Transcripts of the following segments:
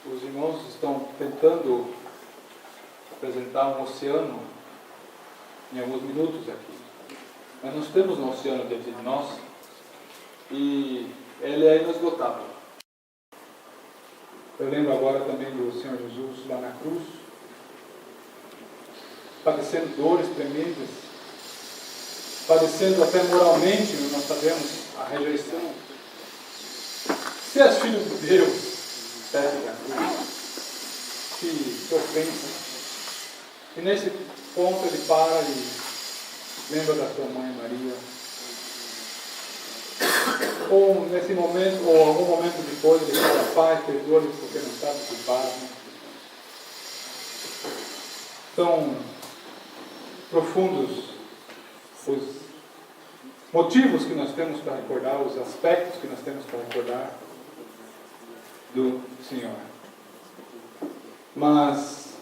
Os irmãos estão tentando apresentar um oceano em alguns minutos aqui. Mas nós temos um oceano dentro de nós e ele é inesgotável. Eu lembro agora também do Senhor Jesus lá na cruz, padecendo dores tremendas, padecendo até moralmente, nós sabemos, a rejeição. Se és filho de Deus, pede na cruz, que ofensa. E nesse ponto ele para e lembra da sua mãe Maria. Ou nesse momento, ou algum momento depois, ele fala: Pai, perdoa-lhes porque não sabem o que fazem. São profundos os motivos que nós temos para recordar, os aspectos que nós temos para recordar do Senhor. Mas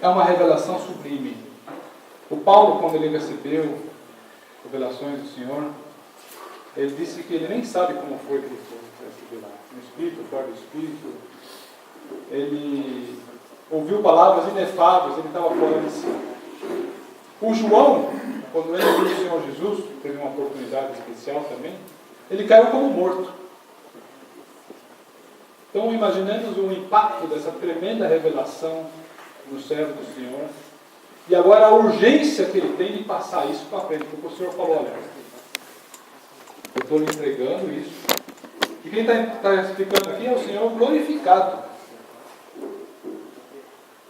é uma revelação sublime. O Paulo, quando ele recebeu revelações do Senhor, ele disse que ele nem sabe como foi que ele foi receber lá, no Espírito, fora do Espírito. Ele ouviu palavras inefáveis, ele estava fora de si. O João, quando ele viu o Senhor Jesus, teve uma oportunidade especial também, ele caiu como morto. Então, imaginemos o impacto dessa tremenda revelação no servo do Senhor, e agora a urgência que ele tem de passar isso para frente, porque o Senhor falou: olha, eu estou lhe entregando isso. E quem está explicando aqui é o Senhor glorificado.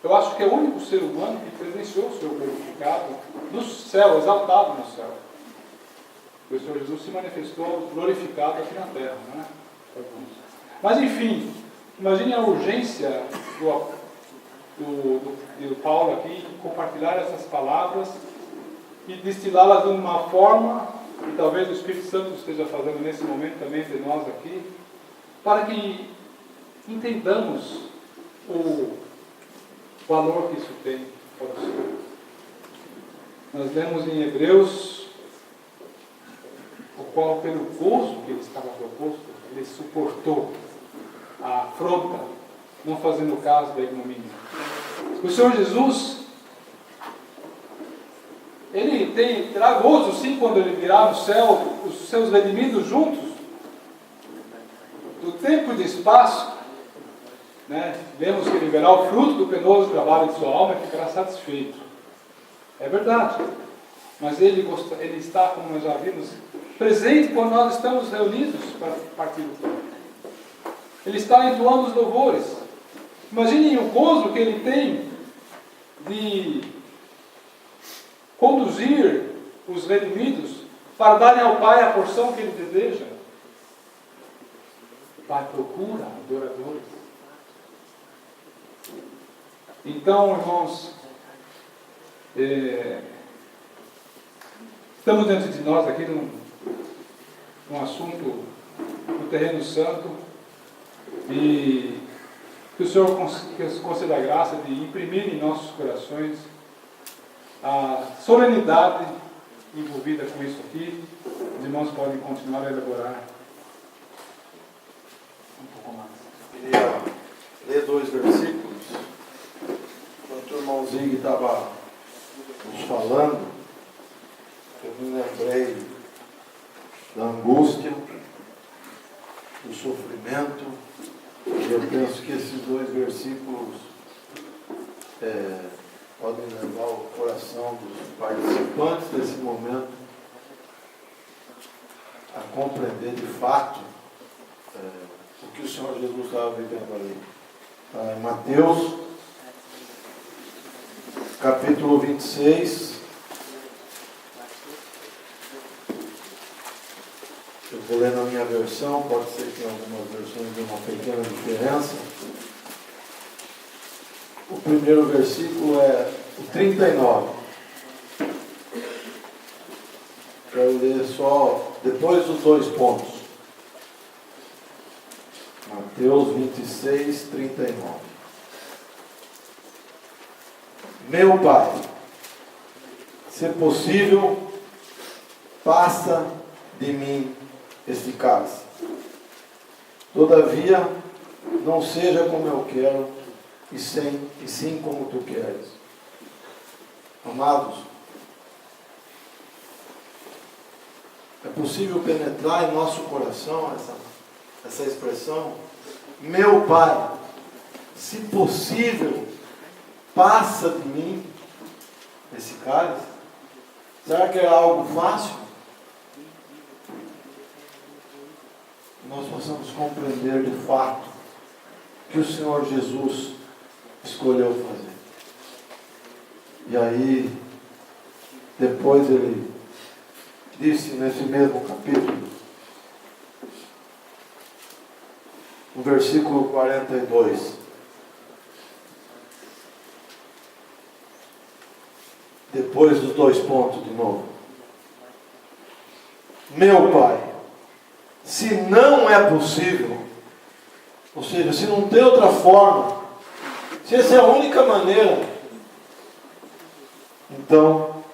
Eu acho que é o único ser humano que presenciou o Senhor glorificado no céu, exaltado no céu. O Senhor Jesus se manifestou glorificado aqui na terra, não é? Mas enfim, imagine a urgência do Paulo aqui em compartilhar essas palavras e destilá-las de uma forma, e talvez o Espírito Santo esteja fazendo nesse momento também de nós aqui, para que entendamos o valor que isso tem para o Senhor. Nós lemos em Hebreus, o qual, pelo gozo que ele estava proposto, ele suportou a afronta, não fazendo caso da ignomínia. O Senhor Jesus, ele terá gozo sim quando ele virá no céu os seus redimidos juntos, do tempo e do espaço, né? Vemos que ele verá o fruto do penoso trabalho de sua alma e ficará satisfeito. É verdade. Mas ele está, como nós já vimos, presente quando nós estamos reunidos para partir do pão. Ele está entoando os louvores. Imaginem o gozo que ele tem de conduzir os redimidos para darem ao Pai a porção que ele deseja. O Pai procura adoradores. Então, irmãos, estamos diante de nós aqui num assunto no terreno santo, e que o Senhor conceda a graça de imprimir em nossos corações a solenidade envolvida com isso aqui. Os irmãos podem continuar a elaborar um pouco mais. Queria ler 2 versículos. Enquanto o irmão Zig estava nos falando, eu me lembrei da angústia, do sofrimento, e eu penso que esses 2 versículos podem levar o coração dos participantes desse momento a compreender de fato o que o Senhor Jesus estava vivendo ali. Em Mateus, capítulo 26, eu vou ler na minha versão, pode ser que em algumas versões dê uma pequena diferença. O primeiro versículo é o 39. Quero ler só depois dos 2 pontos. Mateus 26, 39. Meu Pai, se possível, passa de mim este cálice. Todavia, não seja como eu quero, e sim como tu queres. Amados, é possível penetrar em nosso coração essa expressão? Meu Pai, se possível, passa de mim esse cálice. Será que é algo fácil? Nós possamos compreender de fato que o Senhor Jesus escolheu fazer. E aí, depois ele disse nesse mesmo capítulo, no versículo 42, depois dos 2 pontos de novo. Meu Pai, se não é possível, ou seja, se não tem outra forma, se essa é a única maneira, então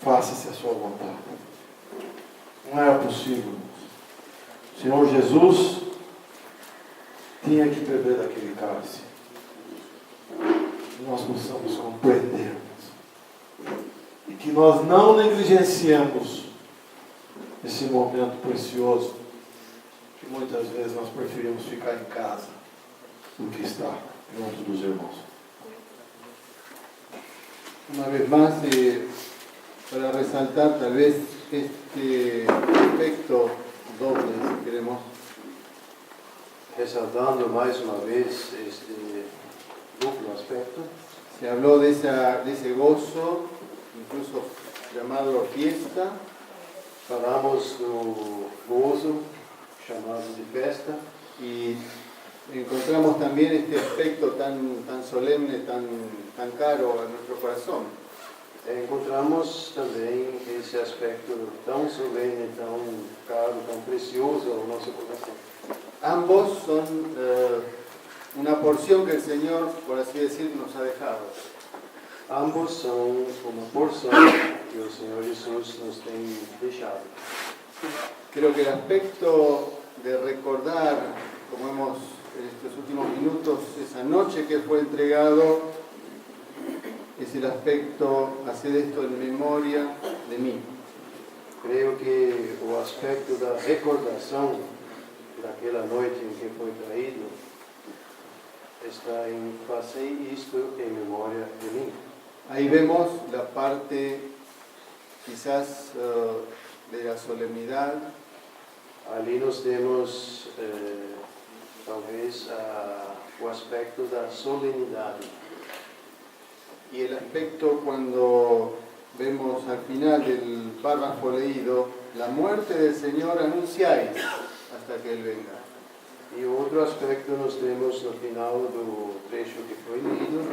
faça-se a sua vontade. Não era possível. O Senhor Jesus tinha que beber daquele cálice. E nós possamos compreendermos. E que nós não negligenciemos esse momento precioso, que muitas vezes nós preferimos ficar em casa do que estar junto dos irmãos. Una vez más, para resaltar tal vez este aspecto doble, si queremos, Ressaltando mais uma vez este duplo aspecto, se habló de ese gozo, incluso llamarlo fiesta, falamos do gozo, chamado de festa, y encontramos también este aspecto tan solemne, tan caro a nuestro corazón. encontramos também esse aspecto tão solene, tão caro, tão precioso ao nosso coração. Ambos son una porción que el Señor, por así decir, nos ha dejado. Ambos são uma porção que o Senhor Jesus nos tem deixado. Creo que el aspecto de recordar, como hemos en estos últimos minutos, esa noche que fue entregado, es el aspecto, hacer esto en memoria de mí. Creio que o aspecto da recordação daquela noite em que foi traído está em fazer isto em memória de mim. Ahí vemos la parte quizás de la solemnidad, Ali nós temos talvez o aspecto da solenidade. y el aspecto cuando vemos al final del párrafo leído, la muerte del Señor anunciáis hasta que Él venga. E outro aspecto nós temos no final do trecho que foi lido,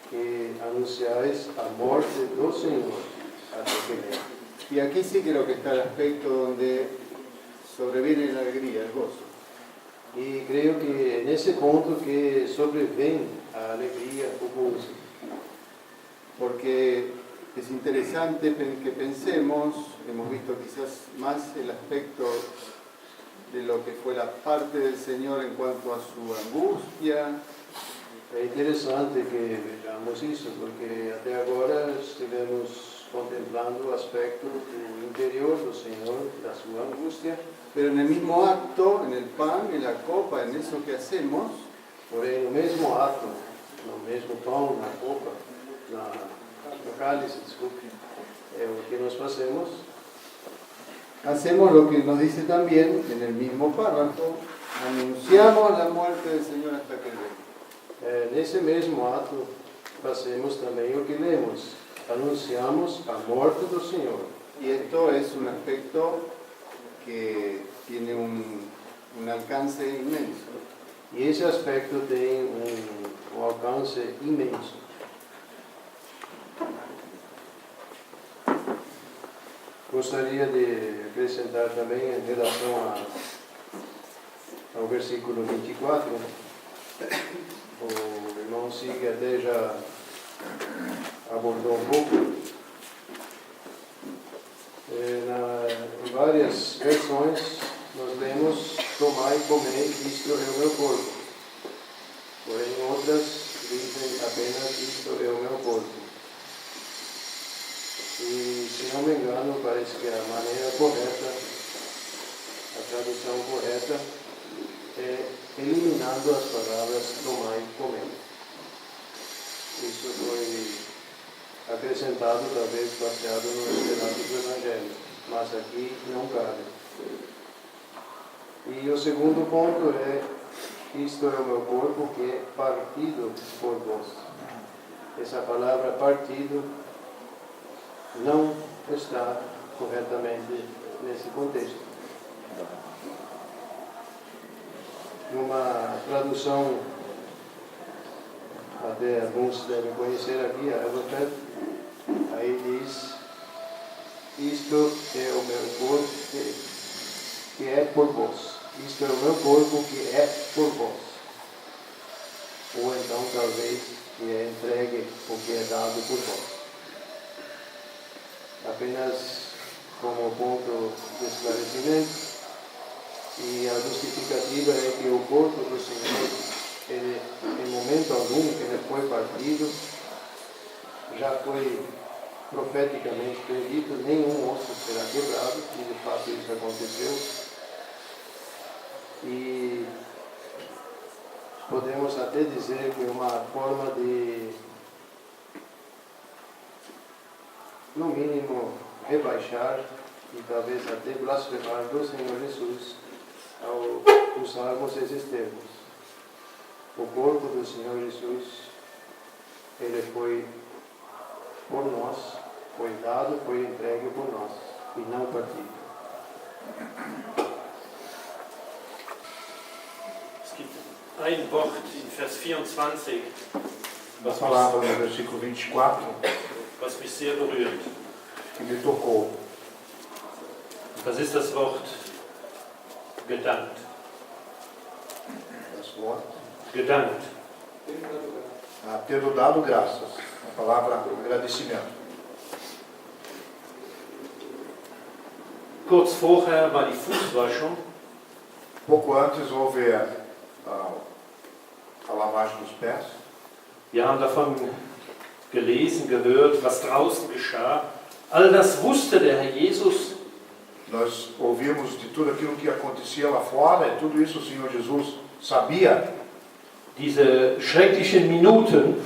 que anunciais a morte do Senhor até que venha. Y aquí sí creo que está el aspecto donde sobreviene la alegría, el gozo. E creio que é nesse ponto que sobrevém a alegria, o gozo. Porque es interesante que pensemos, hemos visto quizás más el aspecto de lo que fue la parte del Señor en cuanto a su angustia. É interessante que vejamos isso, porque até agora estivemos contemplando o aspecto do interior do Senhor, da sua angústia, Pero en el mismo acto, en el pan, en la copa, en eso que hacemos, porém no mesmo ato, no mesmo pão, na copa, no cálice, desculpe, é o que nós fazemos, hacemos lo que nos dice también en el mismo párrafo, anunciamos la muerte del Señor hasta que Él venga. nesse mesmo ato fazemos também o que lemos, anunciamos a morte do Senhor. Y esto es un aspecto que tiene un alcance inmenso. E esse aspecto tem um alcance imenso. Gostaria de acrescentar também em relação no versículo 24, o irmão Sig até já abordou um pouco. Em várias versões nós lemos: tomai e comei, isto é o meu corpo. Porém, em outras dizem apenas: isto é o meu corpo. E, se não me engano, parece que a maneira correta, a tradução correta, é eliminando as palavras tomai e comei. Isso foi acrescentado, talvez baseado nos relatos do Evangelho, mas aqui não cabe. E o segundo ponto é: isto é o meu corpo que é partido por vós. Essa palavra partido não está corretamente nesse contexto. Numa tradução, até alguns devem conhecer aqui, a Everfeld, aí diz: isto é o meu corpo que é por vós. Isto é o meu corpo que é por vós. Ou então, talvez, que é entregue o que é dado por vós. Apenas como ponto de esclarecimento, e a justificativa é que o corpo do Senhor, ele, em momento algum, ele foi partido, já foi profeticamente predito: nenhum osso será quebrado, e de fato isso aconteceu. E podemos até dizer que uma forma de, no mínimo, rebaixar e talvez até blasfemar do Senhor Jesus ao usarmos esses termos. O corpo do Senhor Jesus, ele foi por nós, foi dado, foi entregue por nós, e não partido. Es gibt ein Wort in Vers 24, Uma palavra no versículo 24 was mich sehr berührt. que me tocou. Das ist das Wort gedankt. Das Wort. Gedankt. Tendo dado graças. A palavra agradecimento. Kurz vorher war die Fußwaschung. Pouco antes houve a lavagem dos pés. Wir haben davon gelesen, gehört, was draußen geschah. All das wusste der Herr Jesus. Nós ouvimos de tudo aquilo que acontecia lá fora, e tudo isso o Senhor Jesus sabia. Diese schrecklichen Minuten,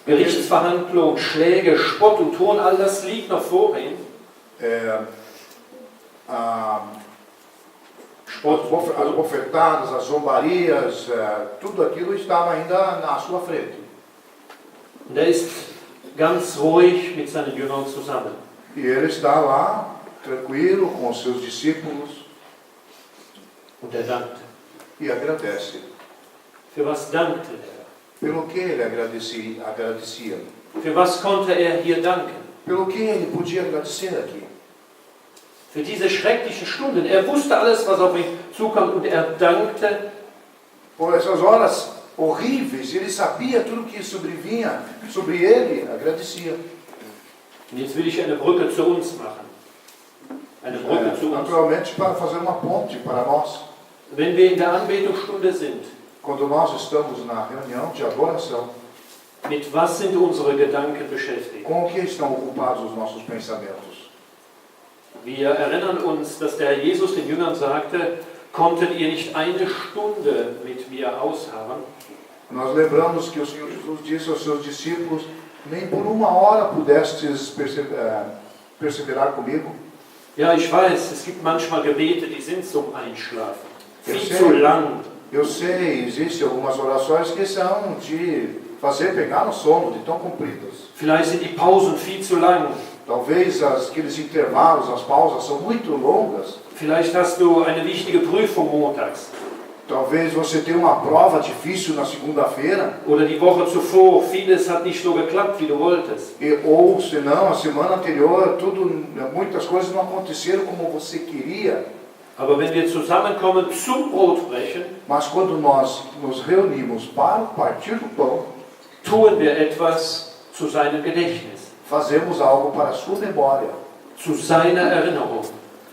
Gerichtsverhandlung, Schläge, Spott und Hohn, all das liegt noch vor ihm. As bofetadas, as zombarias, tudo aquilo estava ainda na sua frente. Und er ist ganz ruhig mit seinen Jüngern zusammen. E ele está lá, tranquilo, com os seus discípulos, Und er dankte. e agradece. Für was dankte er? Pelo que ele agradecia. Für was konnte er hier danken? Pelo que ele podia agradecer aqui. Für diese schrecklichen Stunden. Er wusste alles, was auf ihn zukam, und er dankte. Por essas horas horríveis, ele sabia tudo que sobrevinha sobre ele, agradecia. Und jetzt will ich eine Brücke zu uns machen. Eine Brücke zu uns. Naturalmente, para fazer uma ponte para nós. Wenn wir in der Anbetungsstunde sind, Quando nós estamos na reunião de adoração, mit was sind unsere Gedanken beschäftigt? com o que estão ocupados os nossos pensamentos? Wir erinnern uns, dass der Herr Jesus den Jüngern sagte: Konntet ihr nicht eine Stunde mit mir ausharren? Nós lembramos que o Senhor Jesus disse aos seus discípulos: nem por uma hora pudestes perseverar comigo. Ja, ich weiß, es gibt manchmal Gebete, die sind zum Einschlafen. Eu Viel sei. zu lang. Eu sei, existem algumas orações que são de fazer pegar no sono, de tão compridas. Vielleicht sind die Pausen viel zu lang. Talvez aqueles intervalos, as pausas são muito longas. Vielleicht hast du eine wichtige Prüfung montags. Talvez você tenha uma prova difícil na segunda-feira. Oder die Woche zuvor, vieles hat nicht so geklappt, wie du wolltest. Ou, se não, a semana anterior, muitas coisas não aconteceram como você queria. Aber wenn wir zusammenkommen zum Brotbrechen, Mas quando nós nos reunimos para o partir do pão, tun wir etwas zu seinem Gedächtnis, fazemos algo para a sua memória, zu seiner Erinnerung.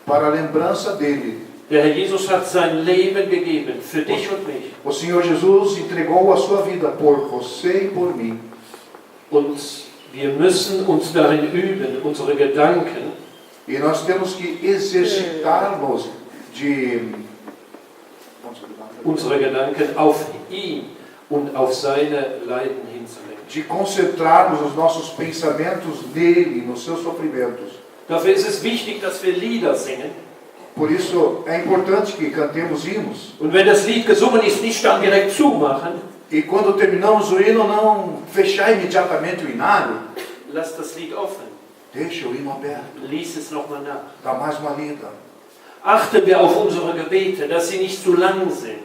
para a lembrança dele. Der Herr Jesus hat sein Leben gegeben für dich und mich. O Senhor Jesus entregou a sua vida por você e por mim. Und wir müssen uns darin üben, unsere Gedanken E nós temos que exercitar-nos de unsere Gedanken auf ihn und auf seine Leiden hinzulenken. de concentrarmos os nossos pensamentos nele, nos seus sofrimentos. Dafür ist es wichtig, dass wir Lieder singen. Por isso é importante que cantemos hinos. Und wenn das Lied gesungen ist, nicht dann direkt zumachen. E quando terminamos o hino, não fechar imediatamente o inário. Lass das Lied offen. Deixa o hino aberto. Lies es nochmal nach. Dá mais uma lida. Achten wir auf unsere Gebete, dass sie nicht zu lang sind.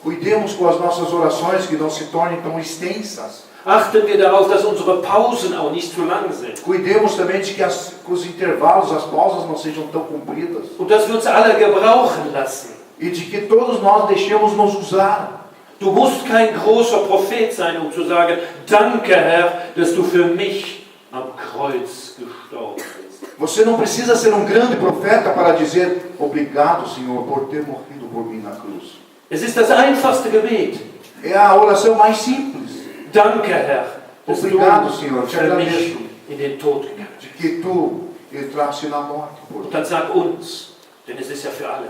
Cuidemos com as nossas orações que não se tornem tão extensas. Achten wir darauf, dass unsere Pausen auch nicht zu lang sind. Cuidemos também de que os intervalos, as pausas não sejam tão compridas. Und dass wir uns alle gebrauchen lassen. E de que todos nós deixemos nos usar. Du musst kein großer Prophet sein, um zu sagen, danke Herr, dass du für mich am Kreuz gestorben bist. Você não precisa ser um grande profeta para dizer obrigado, Senhor, por ter morrido por mim na cruz. Es ist das einfachste Gebet. É a oração mais simples. Danke Herr, dass du Obrigado, Senhor, te für mich agradeço in den Tod gegangen de bist. que tu entraste na morte por Und mim. dann sag uns, denn es ist ja für alle.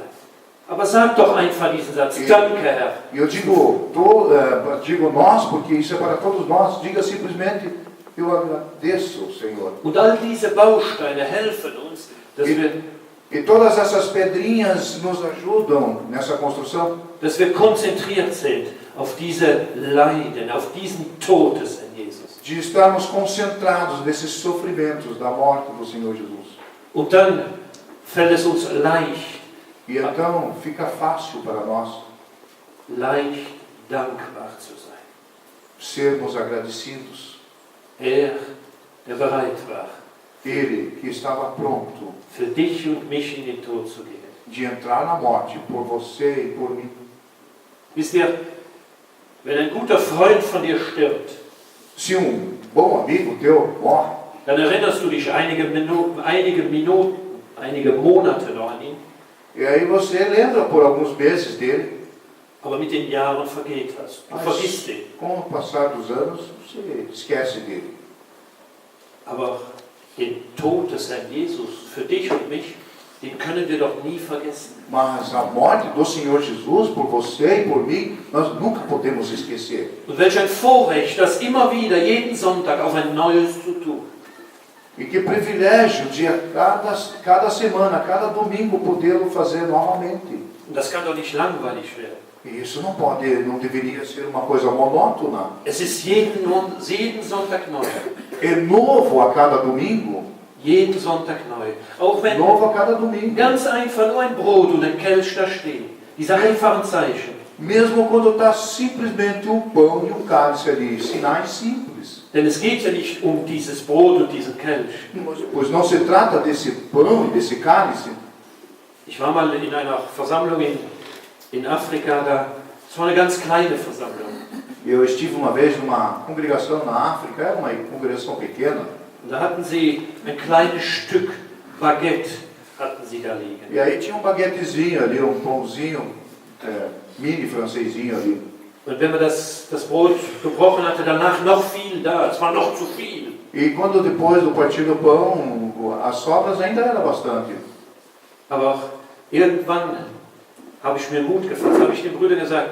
Aber sag doch einfach diesen Satz, danke Herr. E eu digo nós, porque isso é para todos nós. Diga simplesmente, eu agradeço, Senhor. Und all diese Bausteine helfen uns, dass E todas essas pedrinhas nos ajudam nessa construção. wir konzentriert sind auf diese Leiden, auf diesen Tod des Herrn Jesus. De estarmos concentrados nesses sofrimentos da morte do Senhor Jesus. Und dann fällt es uns leicht, E então fica fácil para nós leicht dankbar zu sein. sermos agradecidos. Er, der bereit war, Ele que estava pronto für dich und mich in den Tod zu gehen. de entrar na morte por você e por mim. Wisst ihr, wenn ein guter Freund von dir stirbt, Se bom amigo teu morre, dann erinnerst du dich einige Minuten, einige Monate noch an ihn, e aí você lembra por alguns meses dele, aber mit den Jahren vergeht was. Du vergisst ihn. com o passar dos anos você esquece dele. Aber den Tod des Herrn Jesus für dich und mich, den können wir doch nie vergessen. Mas a morte do Senhor Jesus por você e por mim, nós nunca podemos esquecer. Und welch ein Vorrecht, das immer wieder, jeden Sonntag auf ein neues zu tun. E que privilégio de cada semana, cada domingo podê-lo fazer novamente. Und das kann doch nicht langweilig werden. E isso não deveria ser uma coisa monótona. Es ist jeden Sonntag neu. É novo a cada domingo, Jeden Sonntag neu. Auch wenn novo a cada domingo. ganz einfach nur ein Brot und ein Kelch da stehen. Diese einfachen Zeichen. Mesmo quando está simplesmente um pão e um cálice ali, sinais simples. Denn es geht ja nicht um dieses Brot und diesen Kelch. Pois não se trata desse pão e desse cálice. Ich war mal in einer Versammlung in Afrika, es war eine ganz kleine Versammlung. Eu estive uma vez numa congregação na África, era uma congregação pequena, Und da hatten sie ein kleines Stück Baguette hatten sie da liegen. e aí tinha um baguetezinho ali, um pãozinho, mini francesinho ali. Und wenn man das Brot gebrochen hatte, danach noch viel da, es war noch zu viel. E quando depois do partir do pão, as sobras ainda era bastante. Aber irgendwann habe ich mir Mut gefasst, habe ich den Brüdern gesagt,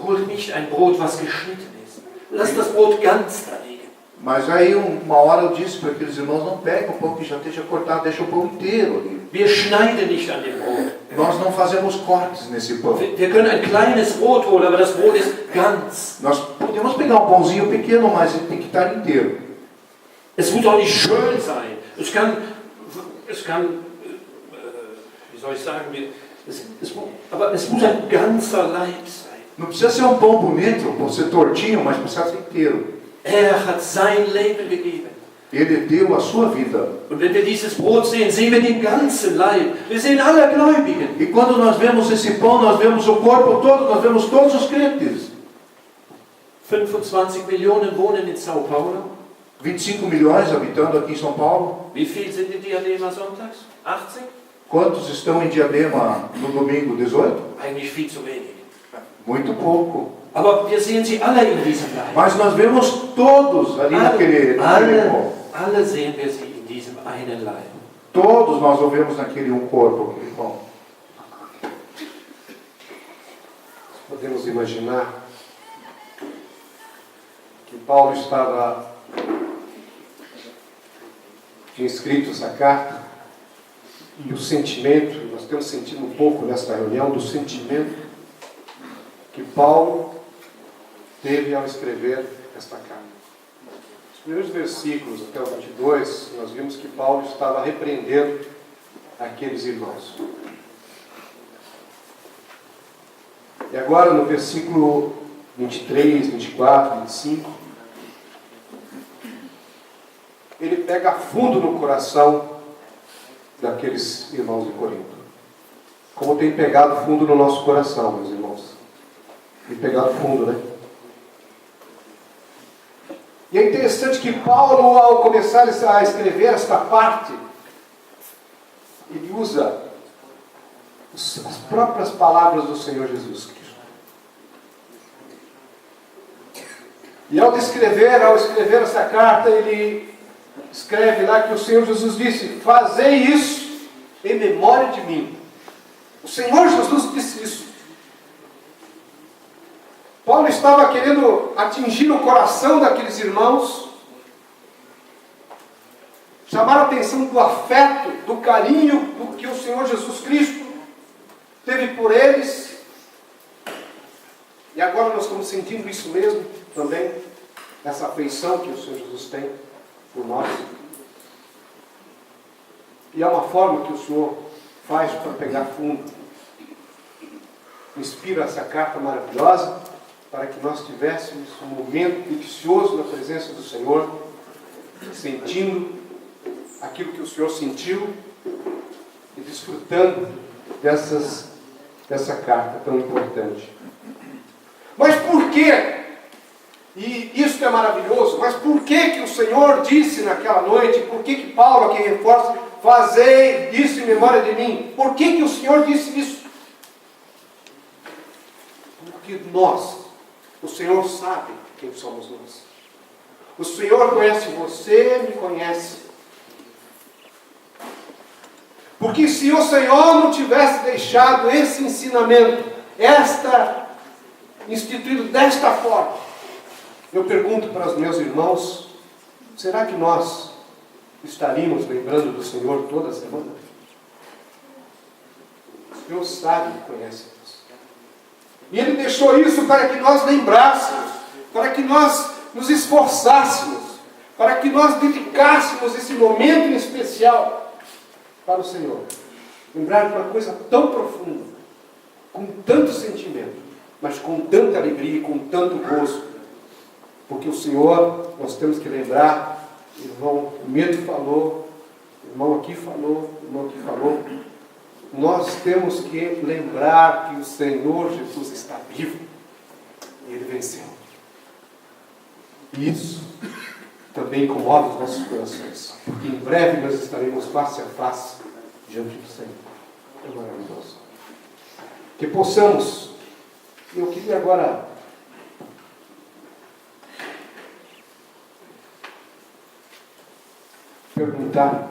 holt nicht ein Brot, was geschnitten ist. Lass das Brot ganz da liegen. Mas aí uma hora eu disse para aqueles irmãos, não pega o pão que já esteja cortado, deixa o pão inteiro ali. Wir schneiden nicht an dem Brot. Nós não fazemos cortes nesse pão. Wir können ein kleines Brot holen, aber das Brot ist ganz. Nós podemos pegar um pãozinho pequeno, mas ele tem que estar inteiro. Es muss auch nicht schön sein. Es kann wie soll ich sagen, aber es muss ein ganzer Leib sein. Não precisa ser um pão bonito, pode ser tortinho, mas precisa ser inteiro. Er hat sein Leben gegeben. Ele deu a sua vida. Und wenn wir dieses Brot sehen, sehen wir den ganzen Leib. Wir sehen alle Gläubigen. E quando nós vemos esse pão, nós vemos o corpo todo, nós vemos todos os crentes. 25 Millionen wohnen in São Paulo. 25 milhões habitando aqui em São Paulo. Wie viel sind in Diadema sonntags? 80? Quantos estão em Diadema no domingo 18? Eigentlich viel zu wenig. Muito pouco. Aber wir sehen sie alle in diesem Leib. Mas nós vemos todos ali naquele pão. Alle sehen wir sie in diesem einen Leib. Todos nós o vemos naquele um corpo, aquele pão. Podemos imaginar que Paulo tinha escrito essa carta e o sentimento, nós temos sentido um pouco nesta reunião do sentimento que Paulo teve ao escrever esta carta. Nos primeiros versículos, até o 22, nós vimos que Paulo estava repreendendo aqueles irmãos. E agora, no versículo 23, 24, 25, ele pega fundo no coração daqueles irmãos de Corinto. Como tem pegado fundo no nosso coração, meus irmãos. Tem pegado fundo, né? E é interessante que Paulo, ao começar a escrever esta parte, ele usa as próprias palavras do Senhor Jesus Cristo. E ao escrever essa carta, ele escreve lá que o Senhor Jesus disse: fazei isso em memória de mim. O Senhor Jesus disse isso. Paulo estava querendo atingir o coração daqueles irmãos, chamar a atenção do afeto, do carinho do que o Senhor Jesus Cristo teve por eles. E agora nós estamos sentindo isso mesmo também, essa afeição que o Senhor Jesus tem por nós. E é uma forma que o Senhor faz para pegar fundo. Inspira essa carta maravilhosa para que nós tivéssemos um momento delicioso na presença do Senhor, sentindo aquilo que o Senhor sentiu e desfrutando dessa carta tão importante. Mas por quê? E isso é maravilhoso, mas por que o Senhor disse naquela noite, por que Paulo aqui reforça, fazei isso em memória de mim? Por que o Senhor disse isso? Porque o Senhor sabe quem somos nós. O Senhor conhece você, me conhece. Porque se o Senhor não tivesse deixado esse ensinamento, instituído desta forma, eu pergunto para os meus irmãos, será que nós estaríamos lembrando do Senhor toda semana? O Senhor sabe e conhece nós. E Ele deixou isso para que nós lembrássemos, para que nós nos esforçássemos, para que nós dedicássemos esse momento em especial para o Senhor. Lembrar de uma coisa tão profunda, com tanto sentimento, mas com tanta alegria e com tanto gozo. Porque o Senhor, nós temos que lembrar, irmão Medo falou, irmão aqui falou, irmão aqui falou, nós temos que lembrar que o Senhor Jesus está vivo e Ele venceu. Isso também incomoda os nossos corações, porque em breve nós estaremos face a face diante do Senhor. É maravilhoso. Que possamos, eu queria agora perguntar,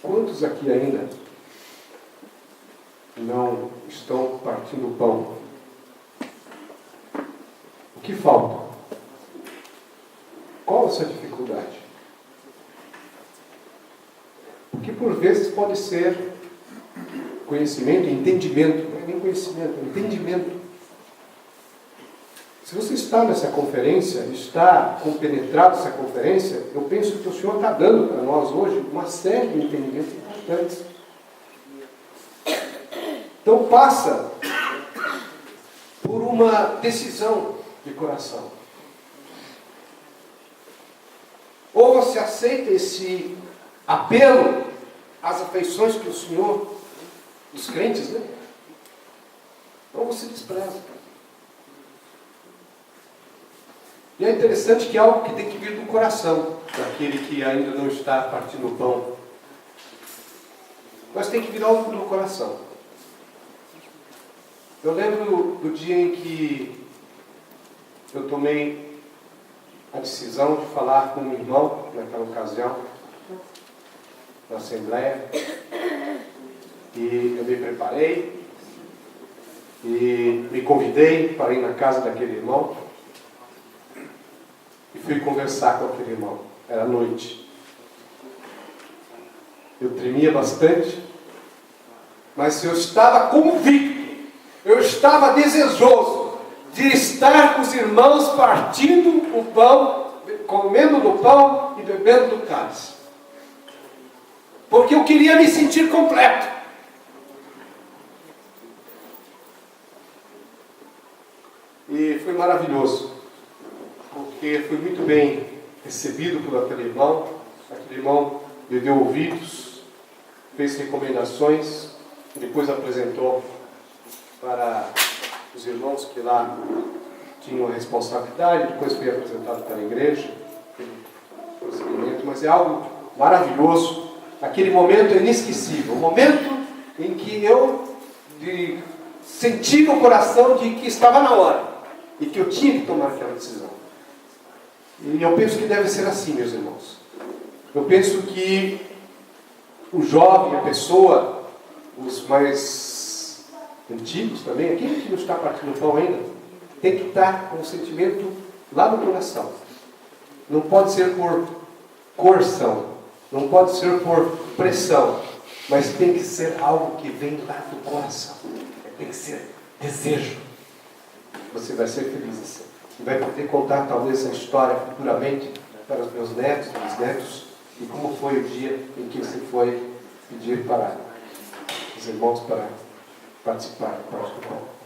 quantos aqui ainda não estão partindo o pão? O que falta? Qual a sua dificuldade? Porque por vezes pode ser conhecimento, entendimento, não é nem conhecimento, é entendimento. Se você está nessa conferência, está compenetrado nessa conferência, eu penso que o Senhor está dando para nós hoje uma série de entendimentos importantes. Então passa por uma decisão de coração. Ou você aceita esse apelo às afeições que o Senhor, dos crentes, né? Ou você despreza. E é interessante que é algo que tem que vir do coração daquele que ainda não está partindo o pão. Mas tem que vir algo do coração. Eu lembro do dia em que eu tomei a decisão de falar com um irmão, naquela ocasião, na Assembleia, e eu me preparei, e me convidei para ir na casa daquele irmão, e fui conversar com aquele irmão. Era noite. Eu tremia bastante, mas eu estava convicto, eu estava desejoso de estar com os irmãos partindo o pão, comendo do pão e bebendo do cálice. Porque eu queria me sentir completo. E foi maravilhoso, porque fui muito bem recebido por aquele irmão. Aquele irmão me deu ouvidos, fez recomendações, depois apresentou para os irmãos que lá tinham a responsabilidade, depois foi apresentado para a igreja, procedimento, mas é algo maravilhoso. Aquele momento é inesquecível, o momento em que eu senti no coração de que estava na hora e que eu tinha que tomar aquela decisão. E eu penso que deve ser assim, meus irmãos. Eu penso que o jovem, a pessoa, os mais antigos também, aquele que não está partindo o pão ainda, tem que estar com o sentimento lá no coração. Não pode ser por coerção, não pode ser por pressão, mas tem que ser algo que vem lá do coração. Tem que ser desejo. Você vai ser feliz assim. E vai poder contar talvez a história futuramente para os meus netos, bisnetos, e como foi o dia em que você foi pedir para os irmãos para participar do pão.